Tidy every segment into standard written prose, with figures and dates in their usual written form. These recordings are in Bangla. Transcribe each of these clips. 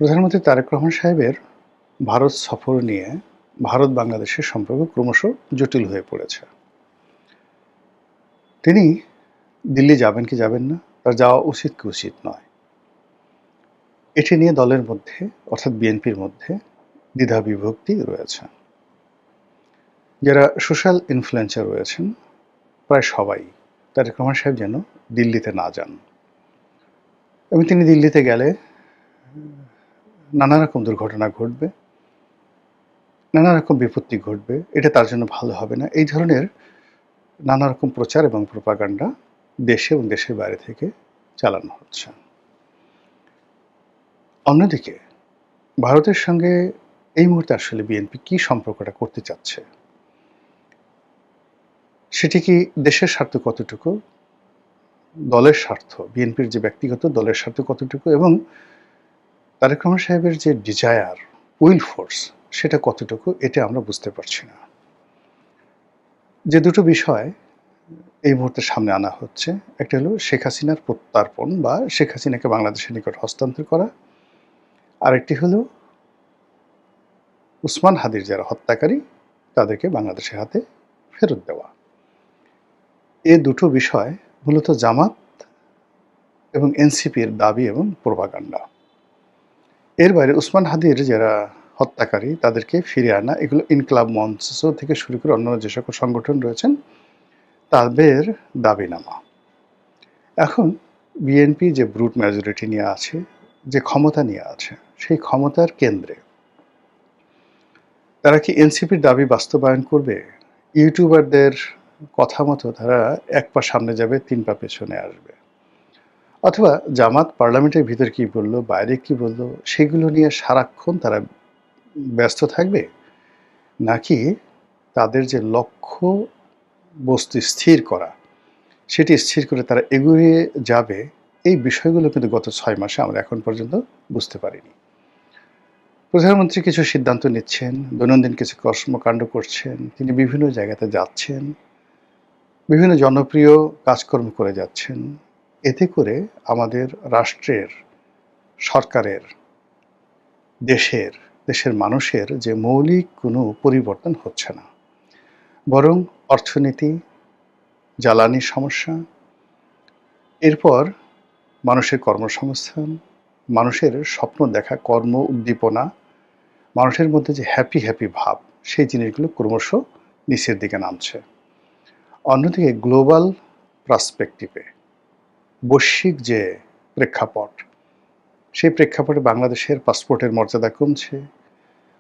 প্রধানমন্ত্রী তারেক রহমান সাহেবের ভারত সফর নিয়ে ভারত বাংলাদেশের সম্পর্ক ক্রমশ জটিল হয়ে পড়েছে। তিনি দিল্লি যাবেন কি যাবেন না, তার যাওয়া উচিত কি উচিত নয়, এটি নিয়ে দলের মধ্যে অর্থাৎ বিএনপির মধ্যে দ্বিধা বিভক্তি রয়েছে। যারা সোশ্যাল ইনফ্লুয়েন্সার রয়েছেন প্রায় সবাই তারেক রহমান সাহেব যেন দিল্লিতে না যান, এবং তিনি দিল্লিতে গেলে নানা রকম দুর্ঘটনা ঘটবে, নানা রকম বিপত্তি ঘটবে, এটা তার জন্য ভালো হবে না, এই ধরনের নানা রকম প্রচার এবং প্রোপাগান্ডা দেশে এবং দেশের বাইরে থেকে চালানো হচ্ছে। অন্যদিকে ভারতের সঙ্গে এই মুহূর্তে আসলে বিএনপি কি সম্পর্কটা করতে চাচ্ছে, সেটি কি দেশের স্বার্থ কতটুকু, দলের স্বার্থ, বিএনপির যে ব্যক্তিগত দলের স্বার্থ কতটুকু, এবং তারেক রহমান সাহেবের যে ডিজায়ার, উইল ফোর্স, সেটা কতটুকু, এটা আমরা বুঝতে পারছি না। যে দুটো বিষয় এই মুহূর্তে সামনে আনা হচ্ছে, একটা হলো শেখ হাসিনার প্রত্যার্পণ বা শেখ হাসিনাকে বাংলাদেশের নিকট হস্তান্তর করা, আরেকটি হলো উসমান হাদির যারা হত্যাকারী তাদেরকে বাংলাদেশের হাতে ফেরত দেওয়া। এ দুটো বিষয় মূলত জামাত এবং এনসিপির দাবি এবং প্রোপাগান্ডা। এর বাইরে উসমান হাদির যারা হত্যাকারী তাদেরকে ফিরিয়ে আনা, এগুলো ইনকলাব মঞ্চ থেকে শুরু করে অন্যান্য যে সকল সংগঠন রয়েছেন তাদের দাবিনামা। এখন বিএনপি যে ব্রুট মেজরিটি নিয়ে আছে, যে ক্ষমতা নিয়ে আছে, সেই ক্ষমতার কেন্দ্রে তারা কি এনসিপির দাবি বাস্তবায়ন করবে? ইউটিউবারদের কথা মতো তারা এক পা সামনে যাবে, তিন পা পেছনে আসবে, অথবা জামাত পার্লামেন্টের ভিতর কি বললো, বাইরে কি বললো, সেগুলো নিয়ে সারাক্ষণ তারা ব্যস্ত থাকবে, নাকি তাদের যে লক্ষ্য বস্তু স্থির করা, সেটি স্থির করে তারা এগিয়ে যাবে? এই বিষয়গুলো কিন্তু গত 6 মাসে আমরা এখন পর্যন্ত বুঝতে পারিনি। প্রধানমন্ত্রী কিছু সিদ্ধান্ত নিচ্ছেন, দৈনন্দিন কিছু কর্মকাণ্ড করছেন, তিনি বিভিন্ন জায়গাতে যাচ্ছেন, বিভিন্ন জনপ্রিয় কাজকর্ম করে যাচ্ছেন। এতে করে আমাদের রাষ্ট্রের, সরকারের, দেশের মানুষের যে মৌলিক কোনো পরিবর্তন হচ্ছে না, বরং অর্থনীতি, জ্বালানির সমস্যা, এরপর মানুষের কর্মসংস্থান, মানুষের স্বপ্ন দেখা, কর্ম উদ্দীপনা, মানুষের মধ্যে যে হ্যাপি ভাব, সেই জিনিসগুলো ক্রমশ নিচের দিকে নামছে। অন্যদিকে গ্লোবাল পার্সপেক্টিভে, বৈশ্বিক যে প্রেক্ষাপট, সেই প্রেক্ষাপটে বাংলাদেশের পাসপোর্টের মর্যাদা কমছে,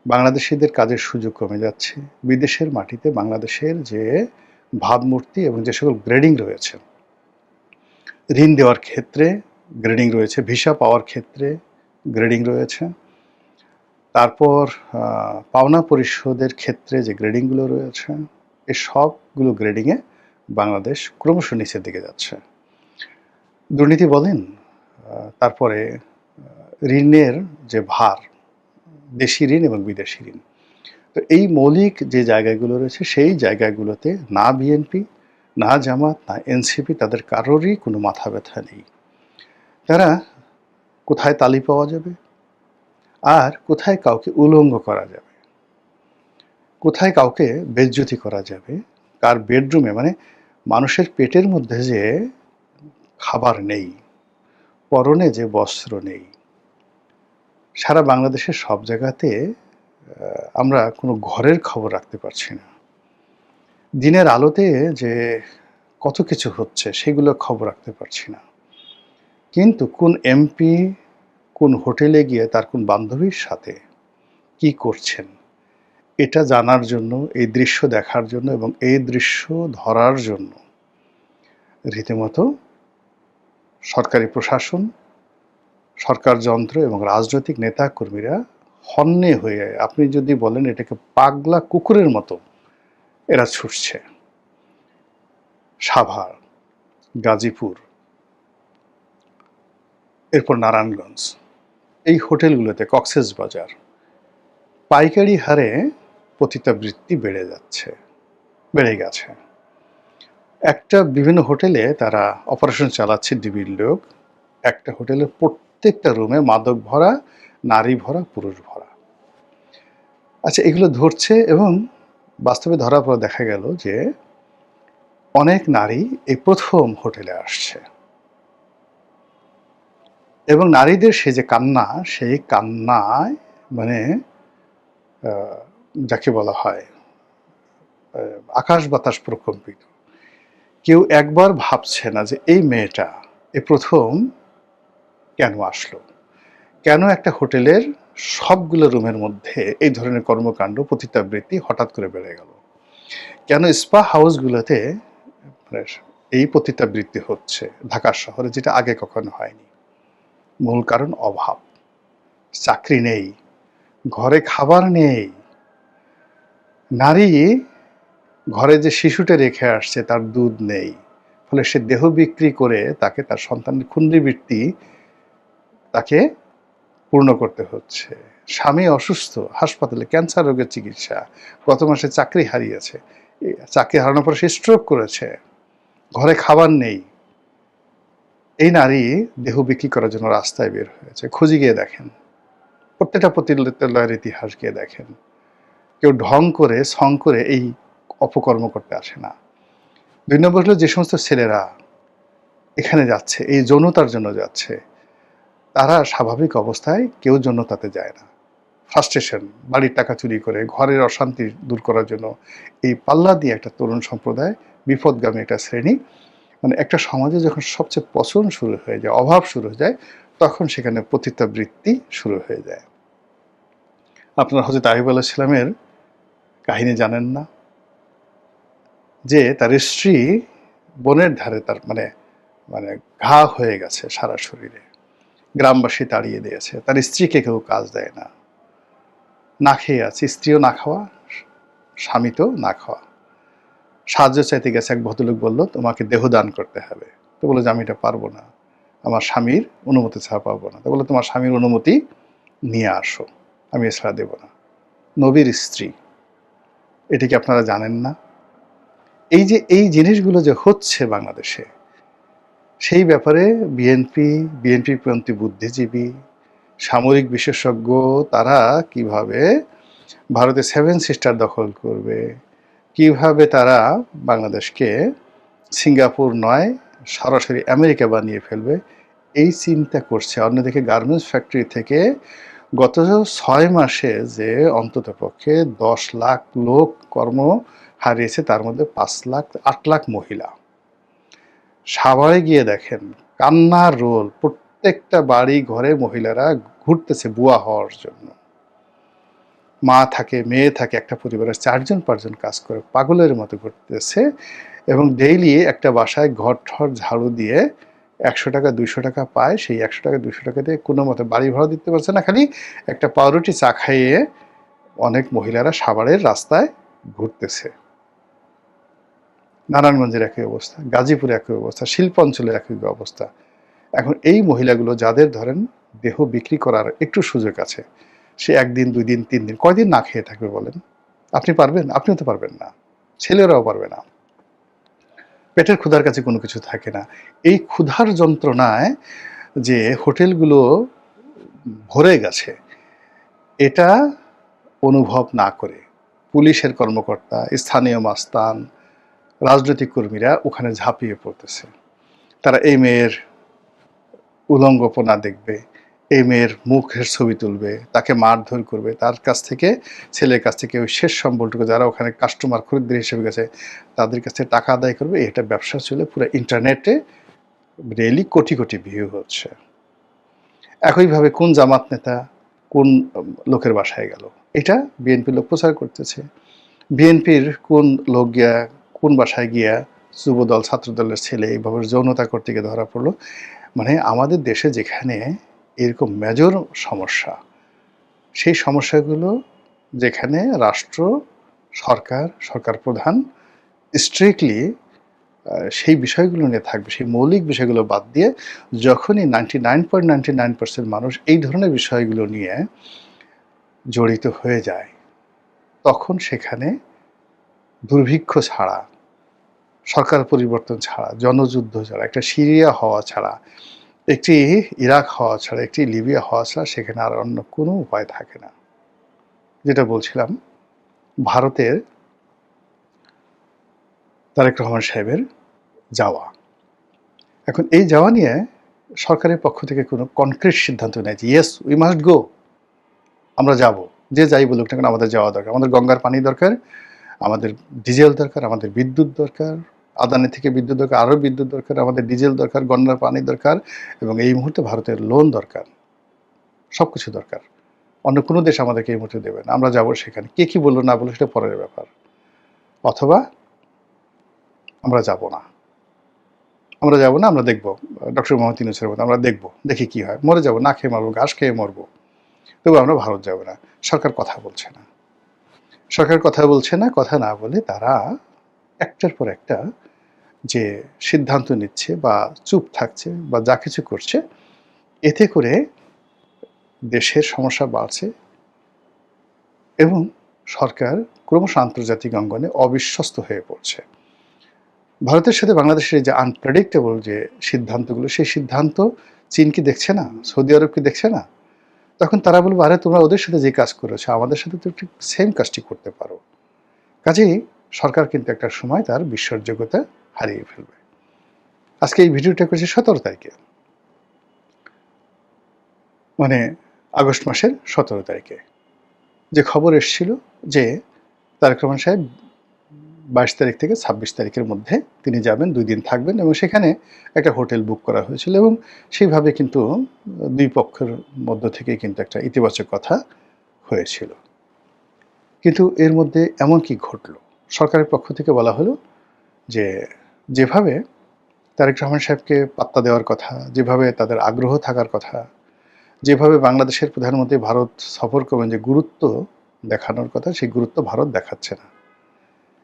বাংলাদেশিদের কাজের সুযোগ কমে যাচ্ছে, বিদেশের মাটিতে বাংলাদেশের যে ভাবমূর্তি এবং যে সকল গ্রেডিং রয়েছে, ঋণ দেওয়ার ক্ষেত্রে গ্রেডিং রয়েছে, ভিসা পাওয়ার ক্ষেত্রে গ্রেডিং রয়েছে, তারপর পাওনা পরিশোধের ক্ষেত্রে যে গ্রেডিংগুলো রয়েছে, এই সবগুলো গ্রেডিংয়ে বাংলাদেশ ক্রমশ নিচের দিকে যাচ্ছে। দুর্নীতি বলেন, তারপরে ঋণের যে ভার, দেশি ঋণ এবং বিদেশি ঋণ, তো এই মৌলিক যে জায়গাগুলো রয়েছে, সেই জায়গাগুলোতে না বিএনপি, না জামাত, না এনসিপি, তাদের কারোরই কোনো মাথা ব্যথা নেই। তারা কোথায় তালি পাওয়া যাবে, আর কোথায় কাউকে উলঙ্গ করা যাবে, কোথায় কাউকে বেইজ্জতি করা যাবে, কার বেডরুমে, মানে মানুষের পেটের মধ্যে যে খাবার নেই, পরনে যে বস্ত্র নেই, সারা বাংলাদেশের সব জায়গাতে আমরা কোনো ঘরের খবর রাখতে পারছি না। দিনের আলোতে যে কত কিছু হচ্ছে সেগুলো খবর রাখতে পারছি না। কিন্তু কোন এমপি কোন হোটেলে গিয়ে তার কোন বান্ধবীর সাথে কি করছেন, এটা জানার জন্য, এই দৃশ্য দেখার জন্য এবং এই দৃশ্য ধরার জন্য রীতিমতো সরকারি প্রশাসন, সরকার যন্ত্র এবং রাজনৈতিক নেতাকর্মীরা হন্যে হয়ে, আপনি যদি বলেন এটাকে পাগলা কুকুরের মতো এরা ছুটছে। সাভার, গাজীপুর, এরপর নারায়ণগঞ্জ, এই হোটেলগুলোতে, কক্সবাজার, পাইকারি হারে পতিতাবৃত্তি বেড়ে গেছে। একটা বিভিন্ন হোটেলে তারা অপারেশন চালাচ্ছে ডিবির লোক, একটা হোটেলে প্রত্যেকটা রুমে মাদক ভরা নারী ভরা, পুরুষ ভরা। আচ্ছা, এগুলো ধরছে এবং বাস্তবে ধরার পর দেখা গেল যে অনেক নারী এই প্রথম হোটেলে আসছে এবং নারীদের সে যে কান্না, সেই কান্নায় মানে যাকে বলা হয় আকাশ বাতাস প্রকম্পিত। কেউ একবার ভাবছে না যে এই মেয়েটা এই প্রথম কেন আসলো, কেন একটা হোটেলের সবগুলো রুমের মধ্যে এই ধরনের কর্মকাণ্ড, পতিতাবৃত্তি হঠাৎ করে বেড়ে গেল, কেন স্পা হাউসগুলোতে এই পতিতাবৃত্তি হচ্ছে ঢাকা শহরে, যেটা আগে কখনো হয়নি। মূল কারণ অভাব, চাকরি নেই, ঘরে খাবার নেই। নারী ঘরে যে শিশুটা রেখে আসছে তার দুধ নেই, ফলে সে দেহ বিক্রি করে তাকে তার সন্তানের খুন্দিবৃত্তি তাকে পূর্ণ করতে হচ্ছে। স্বামী অসুস্থ, হাসপাতালে ক্যান্সার রোগের চিকিৎসা, গত মাসে চাকরি হারিয়েছে, চাকরি হারানোর পর সে স্ট্রোক করেছে, ঘরে খাবার নেই। এই নারী দেহ বিক্রি করার জন্য রাস্তায় বের হয়েছে। খুঁজে গিয়ে দেখেন, প্রত্যেকটা পতিতালয়ের ইতিহাস গিয়ে দেখেন, কেউ ঢং করে সং করে এই অপকর্ম করতে আসে না। ২ নম্বর হলো যে সমস্ত ছেলেরা এখানে যাচ্ছে, এই যৌনতার জন্য যাচ্ছে, তারা স্বাভাবিক অবস্থায় কেউ যৌনতাতে যায় না। ফ্রাস্ট্রেশন, বাড়ির টাকা চুরি করে ঘরের অশান্তি দূর করার জন্য এই পাল্লা দিয়ে একটা তরুণ সম্প্রদায়, বিপদগামী একটা শ্রেণী, মানে একটা সমাজে যখন সবচেয়ে পচন শুরু হয়ে যায়, অভাব শুরু হয়ে যায়, তখন সেখানে পতিতাবৃত্তি শুরু হয়ে যায়। আপনারা হযরত আইয়ুব আলাইহিস সালামের কাহিনী জানেন না? যে তার স্ত্রী বনের ধারে, তার মানে মানে ঘা হয়ে গেছে সারা শরীরে, গ্রামবাসী তাড়িয়ে দিয়েছে, তার স্ত্রীকে কেউ কাজ দেয় না, না খেয়ে আছে, স্ত্রীও না খাওয়া, স্বামী তো না খাওয়া। সাহায্য চাইতে গেছে, এক ভদ্রলোক বলল তোমাকে দেহ দান করতে হবে। তো বললো যে আমি এটা পারবো না, আমার স্বামীর অনুমতি ছাড়া পারবো না। তো বললো তোমার স্বামীর অনুমতি নিয়ে আসো, আমি এছাড়া দেব না। নবীর স্ত্রী, এটা কি আপনারা জানেন না? এই যে এই জিনিসগুলো যে হচ্ছে বাংলাদেশে, সেই ব্যাপারে বিএনপিপন্থী বুদ্ধিজীবী, সামরিক বিশেষজ্ঞ, তারা কিভাবে ভারতে 7 সিস্টার দখল করবে, কিভাবে তারা বাংলাদেশকে সিঙ্গাপুর নয় সরাসরি আমেরিকা বানিয়ে ফেলবে, এই চিন্তা করছে। অন্যদিকে গার্মেন্টস ফ্যাক্টরি থেকে গত 6 মাসে যে অন্ততপক্ষে 10 লাখ লোক কর্ম হারিয়েছে, তার মধ্যে 8 লাখ মহিলা। সাভারে গিয়ে দেখেন কান্নার রোল, প্রত্যেকটা বাড়ি ঘরে মহিলারা ঘুরতেছে বুয়া হওয়ার জন্য। মা থাকে, মেয়ে থাকে, একটা পরিবারের 4 জন 5 জন কাজ করে পাগলের মতো ঘুরতেছে এবং ডেইলি একটা বাসায় ঘর ঠর ঝাড়ু দিয়ে 100 টাকা 200 টাকা পায়। সেই 100 টাকা 200 টাকা দিয়ে কোনো মতে বাড়ি ভাড়া দিতে পারছে না, খালি একটা পাউরুটি চা খাইয়ে অনেক মহিলারা সাভারের রাস্তায় ঘুরতেছে। নারায়ণগঞ্জের একই অবস্থা, গাজীপুরে একই অবস্থা, শিল্পাঞ্চলের একই অবস্থা। এখন এই মহিলাগুলো যাদের ধরেন দেহ বিক্রি করার একটু সুযোগ আছে, সে 1 দিন 2 দিন 3 দিন কয়দিন না খেয়ে থাকবে বলেন? আপনি পারবেন? আপনিও তো পারবেন না, ছেলেরাও পারবে না। পেটের ক্ষুধার কাছে কোনো কিছু থাকে না। এই ক্ষুধার যন্ত্রণায় যে হোটেলগুলো ভরে গেছে, এটা অনুভব না করে পুলিশের কর্মকর্তা, স্থানীয় মাস্তান, রাজনৈতিক কর্মীরা ওখানে ঝাঁপিয়ে পড়তেছে। তারা এই মেয়ের উলঙ্গপনা দেখবে, এই মেয়ের মুখের ছবি তুলবে, তাকে মারধর করবে, তার কাছ থেকে, ছেলের কাছ থেকে ওই শেষ সম্বলটুকু যারা ওখানে কাস্টমার খরিদ্দার হিসেবে গেছে তাদের কাছ থেকে টাকা আদায় করবে। এটা ব্যবসা চলে পুরো ইন্টারনেটে, ডেইলি কোটি কোটি ভিউ হচ্ছে। একইভাবে কোন জামাত নেতা কোন লোকের বাসায় গেল, এটা বিএনপি লোক প্রচার করতেছে। বিএনপির কোন লোক গিয়া কোন বাসায় গিয়া যুবদল ছাত্রদলের ছেলে এইভাবে যৌনতা করতে গিয়ে ধরা পড়লো। মানে আমাদের দেশে যেখানে এরকম মেজর সমস্যা, সেই সমস্যাগুলো যেখানে রাষ্ট্র, সরকার প্রধান স্ট্রিক্টলি সেই বিষয়গুলো নিয়ে থাকবে, সেই মৌলিক বিষয়গুলো বাদ দিয়ে যখনই 99.99% মানুষ এই ধরনের বিষয়গুলো নিয়ে জড়িত হয়ে যায়, তখন সেখানে দুর্ভিক্ষ ছাড়া, সরকার পরিবর্তন ছাড়া, জনযুদ্ধ ছাড়া, একটা সিরিয়া হওয়া ছাড়া একটি ইরাক হওয়া ছাড়া, একটি লিবিয়া হওয়া ছাড়া সেখানে আর অন্য কোনো উপায় থাকে না। যেটা বলছিলাম, ভারতের তারেক রহমান সাহেবের যাওয়া, এখন এই যাওয়া নিয়ে সরকারের পক্ষ থেকে কোনো কনক্রিট সিদ্ধান্ত নেই যে ইয়েস উই মাস্ট গো, আমরা যাব। যে যাই বলুক না কেন আমাদের যাওয়া দরকার, আমাদের গঙ্গার পানি দরকার, আমাদের ডিজেল দরকার, আমাদের বিদ্যুৎ দরকার, আদানি থেকে বিদ্যুৎ দরকার, আরও বিদ্যুৎ দরকার, আমাদের ডিজেল দরকার, গঙ্গার পানি দরকার, এবং এই মুহূর্তে ভারতের লোন দরকার, সব কিছু দরকার। অন্য কোনো দেশ আমাদেরকে এই মুহূর্তে দেবে না, আমরা যাবো সেখানে। কে কী বললো না বললো সেটা পরের ব্যাপার। অথবা আমরা যাব না, আমরা যাব না, আমরা দেখব ডক্টর মোহাম্মদ ইউনূসের মতো আমরা দেখব, দেখি কি হয়, মরে যাব, না খেয়ে মরবো, ঘাস খেয়ে মরবো, তবু আমরা ভারত যাব না। সরকার কথা বলছে না, সরকার কথা বলছে না। কথা না বলে তারা একটার পর একটা যে সিদ্ধান্ত নিচ্ছে বা চুপ থাকছে বা যা কিছু করছে, এতে করে দেশের সমস্যা বাড়ছে এবং সরকার ক্রমশ আন্তর্জাতিক অঙ্গনে অবিশ্বস্ত হয়ে পড়ছে। ভারতের সাথে বাংলাদেশের যে আনপ্রেডিক্টেবল যে সিদ্ধান্তগুলো, সেই সিদ্ধান্ত চীন কি দেখছে না, সৌদি আরব কি দেখছে না? তখন তারা বলবে আরে তোমরা ওদের সাথে যে কাজ করেছো আমাদের সাথে তো ঠিক সেম কাজটি করতে পারো। কাজেই সরকার কিন্তু একটা সময় তার বিশ্বাসযোগ্যতা হারিয়ে ফেলবে। আজকে এই ভিডিওটা করেছে 17 তারিখে, মানে আগস্ট মাসের 17 তারিখে, যে খবর এসেছিল যে তারেক রহমান সাহেব 22 তারিখ থেকে 26 তারিখের মধ্যে তিনি যাবেন, 2 দিন থাকবেন, এবং সেখানে একটা হোটেল বুক করা হয়েছিল এবং সেইভাবে কিন্তু দুই পক্ষের মধ্য থেকে কিন্তু একটা ইতিবাচক কথা হয়েছিল। কিন্তু এর মধ্যে এমন কি ঘটল, সরকারের পক্ষ থেকে বলা হলো যে যেভাবে তারেক রহমান সাহেবকে পাত্তা দেওয়ার কথা, যেভাবে তাদের আগ্রহ থাকার কথা, যেভাবে বাংলাদেশের প্রধানমন্ত্রী ভারত সফর করবেন যে গুরুত্ব দেখানোর কথা, সেই গুরুত্ব ভারত দেখাচ্ছে না।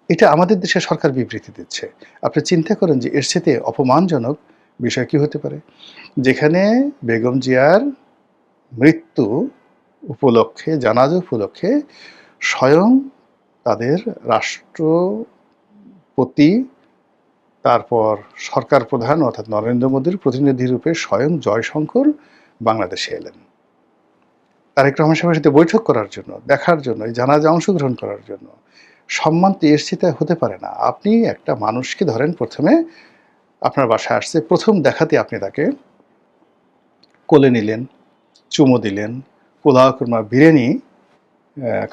এটা আমাদের দেশের সরকার বিবৃতি দিচ্ছে। আপনি চিন্তা করেন যে এর সাথে অপমানজনক বিষয় কি হতে পারে, যেখানে বেগম জিয়ার মৃত্যু উপলক্ষে, জানাজা উপলক্ষে স্বয়ং তাদের রাষ্ট্রপতি, তারপর সরকার প্রধান অর্থাৎ নরেন্দ্র মোদীর প্রতিনিধি রূপে স্বয়ং জয়শঙ্কর বাংলাদেশে এলেন তারেক রহমান সাহেবের সাথে বৈঠক করার জন্য, দেখার জন্য, এই জানাজা অংশগ্রহণ করার জন্য। সম্মান তো এর চেয়ে হতে পারে না। আপনি একটা মানুষকে ধরেন প্রথমে আপনার বাসায় আসছে, প্রথম দেখাতে আপনি তাকে কোলে নিলেন, চুমো দিলেন, পোলাও কুরমা বিরিয়ানি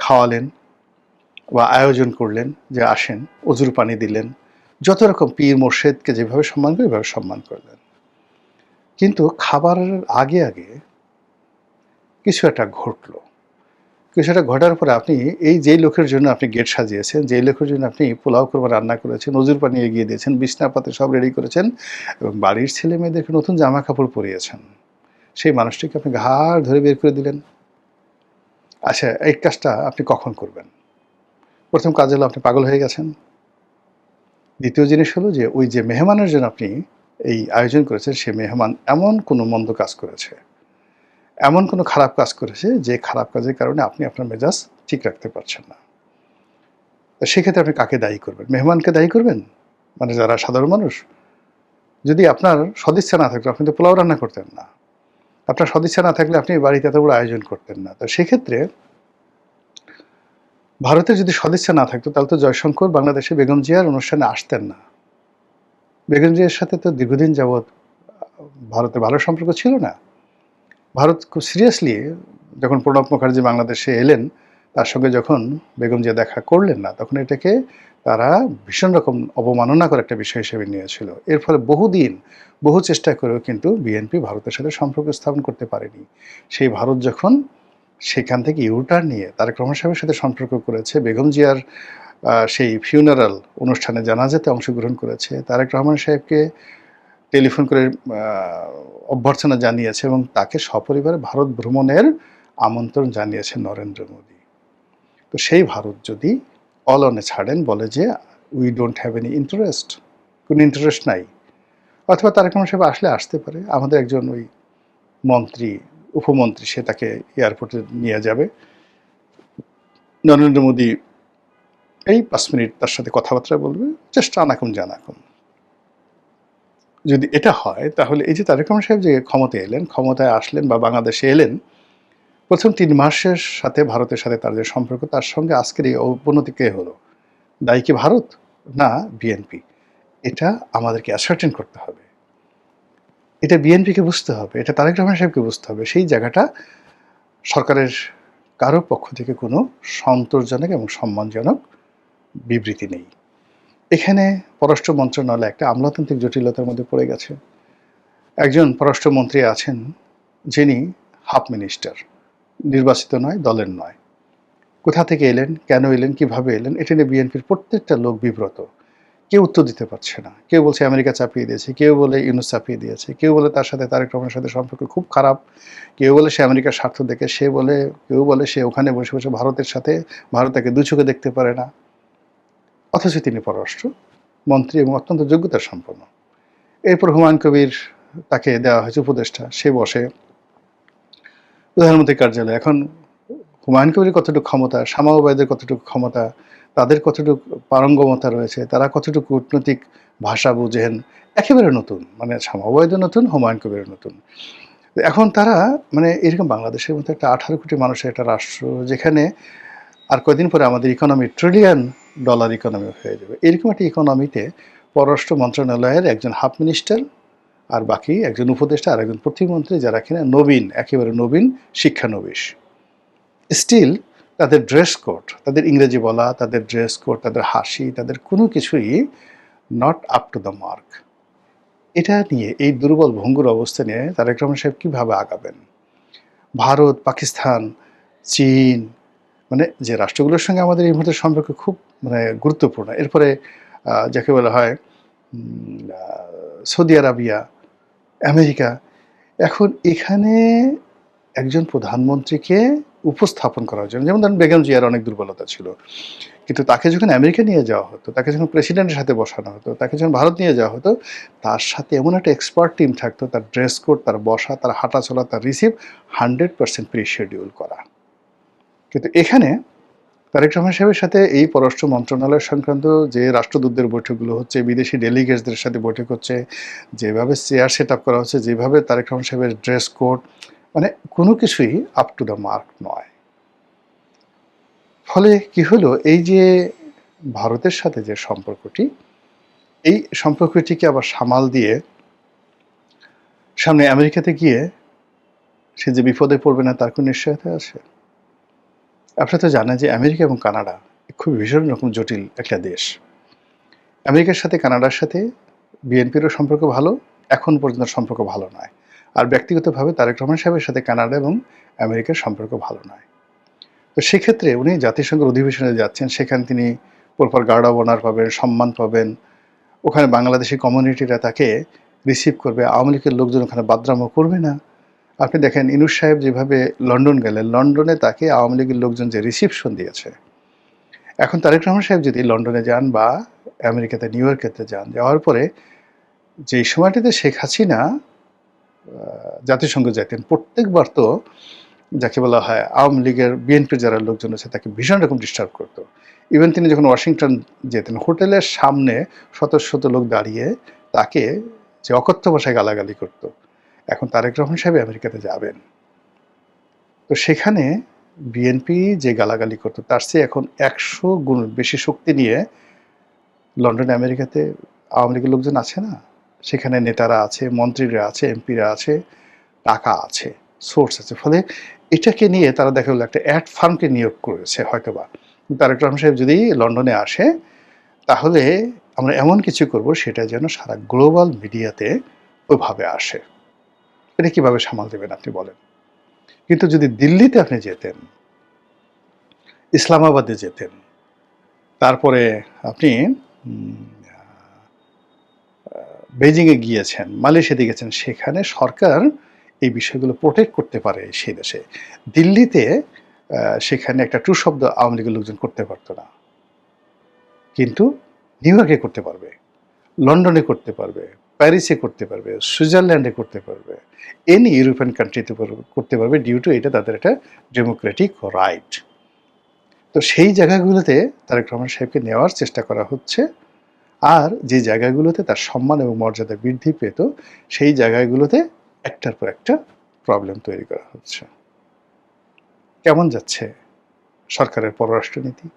খাওয়ালেন বা আয়োজন করলেন যে আসেন, অজুর পানি দিলেন, যত রকম পীর মোর্শেদকে যেভাবে সম্মান করে এভাবে সম্মান করলেন। কিন্তু খাবারের আগে আগে কিছু একটা ঘটলো, কিছু একটা ঘটার পরে আপনি এই যেই লোকের জন্য আপনি গেট সাজিয়েছেন, যেই লোকের জন্য আপনি পোলাও কুরমা রান্না করেছেন, অজুর পানি এগিয়ে দিয়েছেন, বিছনাপাতে সব রেডি করেছেন এবং বাড়ির ছেলে মেয়েদেরকে নতুন জামা কাপড় পরিয়েছেন, সেই মানুষটিকে আপনি ঘাড় ধরে বের করে দিলেন। আচ্ছা, এই কাজটা আপনি কখন করবেন? প্রথম কাজ হলো আপনি পাগল হয়ে গেছেন। দ্বিতীয় জিনিস হলো যে ওই যে মেহমানের জন্য আপনি এই আয়োজন করেছেন, সে মেহমান এমন কোনো মন্দ কাজ করেছে, এমন কোনো খারাপ কাজ করেছে যে খারাপ কাজের কারণে আপনি আপনার মেজাজ ঠিক রাখতে পারছেন না। তো সেক্ষেত্রে আপনি কাকে দায়ী করবেন? মেহমানকে দায়ী করবেন, মানে যারা সাধারণ মানুষ? যদি আপনার সদিচ্ছা না থাকতো আপনি তো পোলাও রান্না করতেন না, আপনার সদিচ্ছা না থাকলে আপনি বাড়িতে এত বড় আয়োজন করতেন না। তো সেক্ষেত্রে ভারতের যদি সদিচ্ছা না থাকতো তাহলে তো জয়শঙ্কর বাংলাদেশে বেগম জিয়ার অনুষ্ঠানে আসতেন না। বেগম জিয়ার সাথে তো দীর্ঘদিন যাবৎ ভারতের ভালো সম্পর্ক ছিল না। ভারত খুব সিরিয়াসলি যখন প্রণব মুখার্জি বাংলাদেশে এলেন, তার সঙ্গে যখন বেগম জিয়া দেখা করলেন না, তখন এটাকে তারা ভীষণ রকম অবমাননা করে একটা বিষয় হিসেবে নিয়েছিল। এর ফলে বহুদিন বহু চেষ্টা করেও কিন্তু বিএনপি ভারতের সাথে সম্পর্ক স্থাপন করতে পারেনি। সেই ভারত যখন সেখান থেকে ইউটার্ন নিয়ে তারেক রহমান সাহেবের সাথে সম্পর্ক করেছে, বেগম জিয়ার সেই ফিউনারাল অনুষ্ঠানে জানাজাতে অংশগ্রহণ করেছে, তারেক রহমান সাহেবকে টেলিফোন করে অভ্যর্থনা জানিয়েছে এবং তাকে সপরিবারে ভারত ভ্রমণের আমন্ত্রণ জানিয়েছে নরেন্দ্র মোদী। তো সেই ভারত যদি অলনে ছাড়েন, বলে যে we don't have any interest, কোনো ইন্টারেস্ট নাই, অথবা তারেক রহমান সাহেব আসলে আসতে পারে, আমাদের একজন ওই মন্ত্রী, উপমন্ত্রী, সে তাকে এয়ারপোর্টে নিয়ে যাবে, নরেন্দ্র মোদী এই 5 মিনিট তার সাথে কথাবার্তা বলবে, চেষ্টা আনাকুম জানাকুম। যদি এটা হয় তাহলে এই যে তারেক রহমান সাহেব যে ক্ষমতায় এলেন, ক্ষমতায় আসলেন বা বাংলাদেশে এলেন, প্রথম ৩ মাসের সাথে ভারতের সাথে তার যে সম্পর্ক, তার সঙ্গে আজকের এই অবনতি কে হলো? দায়ী কি ভারত? না বিএনপি? এটা আমাদেরকে অ্যাসার্টেন করতে হবে। এটা বিএনপিকে বুঝতে হবে, এটা তারেক রহমান সাহেবকে বুঝতে হবে। সেই জায়গাটা সরকারের কারো পক্ষ থেকে কোনো সন্তোষজনক এবং সম্মানজনক বিবৃতি নেই। এখানে পররাষ্ট্র মন্ত্রণালয় একটা আমলাতান্ত্রিক জটিলতার মধ্যে পড়ে গেছে। একজন পররাষ্ট্রমন্ত্রী আছেন যিনি হাফ মিনিস্টার, নির্বাচিত নয়, দলের নয়। কোথা থেকে এলেন, কেন এলেন, কিভাবে এলেন, এটা নিয়ে বিএনপির প্রত্যেকটা লোক বিব্রত। কেউ উত্তর দিতে পারছে না। কেউ বলছে আমেরিকা চাপিয়ে দিয়েছে, কেউ বলে ইউনূস চাপিয়ে দিয়েছে, কেউ বলে তার সাথে তারেক রহমানের সাথে সম্পর্ক খুব খারাপ, কেউ বলে সে আমেরিকার স্বার্থ দেখে, কেউ বলে সে ওখানে বসে বসে ভারতের সাথে, ভারত তাকে দু চোখে দেখতে পারে না। অথচ তিনি পররাষ্ট্র মন্ত্রী এবং অত্যন্ত যোগ্যতার সম্পন্ন। এরপর হুমায়ুন কবির, তাকে দেওয়া হয়েছে উপদেষ্টা, সে বসে প্রধানমন্ত্রীর কার্যালয়ে। এখন হুমায়ুন কবিরের কতটুকু ক্ষমতা, শামা ওবায়দের কতটুকু ক্ষমতা, তাদের কতটুকু পারঙ্গমতা রয়েছে, তারা কতটুকু কূটনৈতিক ভাষা বুঝেন, একেবারে নতুন। মানে শামা ওবায়দও নতুন, হুমায়ুন কবিরও নতুন। এখন তারা মানে এরকম বাংলাদেশের মতো একটা 18 কোটি মানুষের একটা রাষ্ট্র, যেখানে আর কয়দিন পরে আমাদের ইকোনমি ট্রিলিয়ন ডলার ইকোনমি হয়ে যাবে, এরকম একটা ইকোনমিতে পররাষ্ট্র মন্ত্রণালয়ের একজন হাফ মিনিস্টার আর বাকি একজন উপদেষ্টা আর একজন প্রতিমন্ত্রী, যারা কিনা নবীন, একেবারে নবীন, শিক্ষানবিশ, স্টিল তাদের ড্রেস কোড, তাদের ইংরেজি বলা, তাদের ড্রেস কোড, তাদের হাসি, তাদের কোনো কিছুই not up to the mark. এটা নিয়ে, এই দুর্বল ভঙ্গুর অবস্থা নিয়ে তারেক রহমান সাহেব কীভাবে আগাবেন? ভারত, পাকিস্তান, চীন, মানে যে রাষ্ট্রগুলোর সঙ্গে আমাদের এই মুহূর্তে সম্পর্ক খুব মানে গুরুত্বপূর্ণ, এরপরে যাকে বলা হয় সৌদি আরবিয়া, আমেরিকা, এখন এখানে একজন প্রধানমন্ত্রীকে উপস্থাপন করার জন্য, যেমন ধরেন বেগম জিয়ার অনেক দুর্বলতা ছিল, কিন্তু তাকে যখন আমেরিকা নিয়ে যাওয়া হতো, তাকে যখন প্রেসিডেন্টের সাথে বসানো হতো, তাকে যখন ভারত নিয়ে যাওয়া হতো, তার সাথে এমন একটা এক্সপার্ট টিম থাকতো, তার ড্রেস কোড, তার বসা, তার হাঁটা চলা, তার রিসিভ 100% প্রি-শিডিউল করা। কিন্তু এখানে তারেক রহমান সাহেবের সাথে এই পররাষ্ট্র মন্ত্রণালয় সংক্রান্ত যে রাষ্ট্রদূতদের বৈঠকগুলো হচ্ছে, বিদেশি ডেলিগেটসদের সাথে বৈঠক হচ্ছে, যেভাবে চেয়ার সেট আপ করা হচ্ছে, যেভাবে তারেক রহমান সাহেবের ড্রেস কোড, মানে কোনো কিছুই আপ টু দ্য মার্ক নয়। ফলে কি হলো, এই যে ভারতের সাথে যে সম্পর্কটি, এই সম্পর্কটিকে আবার সামাল দিয়ে সামনে আমেরিকাতে গিয়ে সে যে বিপদে পড়বে না, তার কোনো নিশ্চয়তা আছে? আপনারা তো জানেন যে আমেরিকা এবং কানাডা খুব ভীষণ রকম জটিল একটা দেশ। আমেরিকার সাথে কানাডার সাথে বিএনপিরও সম্পর্ক ভালো, এখন পর্যন্ত সম্পর্ক ভালো নয়। আর ব্যক্তিগতভাবে তারেক রহমান সাহেবের সাথে কানাডা এবং আমেরিকার সম্পর্ক ভালো নয়। তো সেক্ষেত্রে উনি জাতিসংঘের অধিবেশনে যাচ্ছেন, সেখানে তিনি পরপর গার্ড অব অনার পাবেন, সম্মান পাবেন, ওখানে বাংলাদেশি কমিউনিটিরা তাকে রিসিভ করবে, আওয়ামী লীগের লোকজন ওখানে বাদরামও করবে না। আপনি দেখেন ইউনূস সাহেব যেভাবে লন্ডন গেলেন, লন্ডনে তাকে আওয়ামী লীগের লোকজন যে রিসিপশন দিয়েছে, এখন তারেক রহমান সাহেব যদি লন্ডনে যান বা আমেরিকাতে, নিউ ইয়র্কেতে যান, যাওয়ার পরে যেই সময়টাতে শেখ হাসিনা জাতিসংঘ যেতেন, প্রত্যেকবার তো যাকে বলা হয় আওয়ামী লীগের, বিএনপির যারা লোকজন আছে তাকে ভীষণ রকম ডিস্টার্ব করতো। ইভেন তিনি যখন ওয়াশিংটন যেতেন, হোটেলের সামনে শত শত লোক দাঁড়িয়ে তাকে যে অকথ্য ভাষায় গালাগালি করতো। এখন তারেক রহমান সাহেব আমেরিকাতে যাবেন, তো সেখানে বিএনপি যে গালাগালি করতো, তার চেয়ে এখন 100 গুণ বেশি শক্তি নিয়ে লন্ডনে, আমেরিকাতে আওয়ামী লীগের লোকজন আছে না, সেখানে নেতারা আছে, মন্ত্রীরা আছে, এমপিরা আছে, টাকা আছে, সোর্স আছে। ফলে এটাকে নিয়ে তারা দেখা গেলো একটা অ্যাড ফার্মকে নিয়োগ করেছে হয়তোবা। তারেক রহমান সাহেব যদি লন্ডনে আসে, তাহলে আমরা এমন কিছু করব সেটা যেন সারা গ্লোবাল মিডিয়াতে ওইভাবে আসে। এটা কিভাবে সামাল দেবেন আপনি বলেন? কিন্তু যদি দিল্লিতে আপনি যেতেন, ইসলামাবাদে যেতেন, তারপরে আপনি বেজিংয়ে গিয়েছেন, মালয়েশিয়াতে গেছেন, সেখানে সরকার এই বিষয়গুলো প্রোটেক্ট করতে পারে সেই দেশে। দিল্লিতে সেখানে একটা ট্রু শব্দ আওয়ামী লীগের লোকজন করতে পারতো না, কিন্তু নিউ ইয়র্কে করতে পারবে, লন্ডনে করতে পারবে, প্যারিসে করতে পারবে, সুইজারল্যান্ডে করতে পারবে, এনি ইউরোপিয়ান কান্ট্রিতে করতে পারবে, ডিউ টু এটা তাদের একটা ডেমোক্রেটিক রাইট। তো সেই জায়গাগুলোতে তারেক রহমান সাহেবকে নেওয়ার চেষ্টা করা হচ্ছে। আর যে জায়গাগুলোতে তার সম্মান এবং মর্যাদা বৃদ্ধি পেত সেই জায়গাগুলোতে একটার পর একটা প্রবলেম তৈরি করা হচ্ছে। কেমন যাচ্ছে সরকারের পররাষ্ট্রনীতি?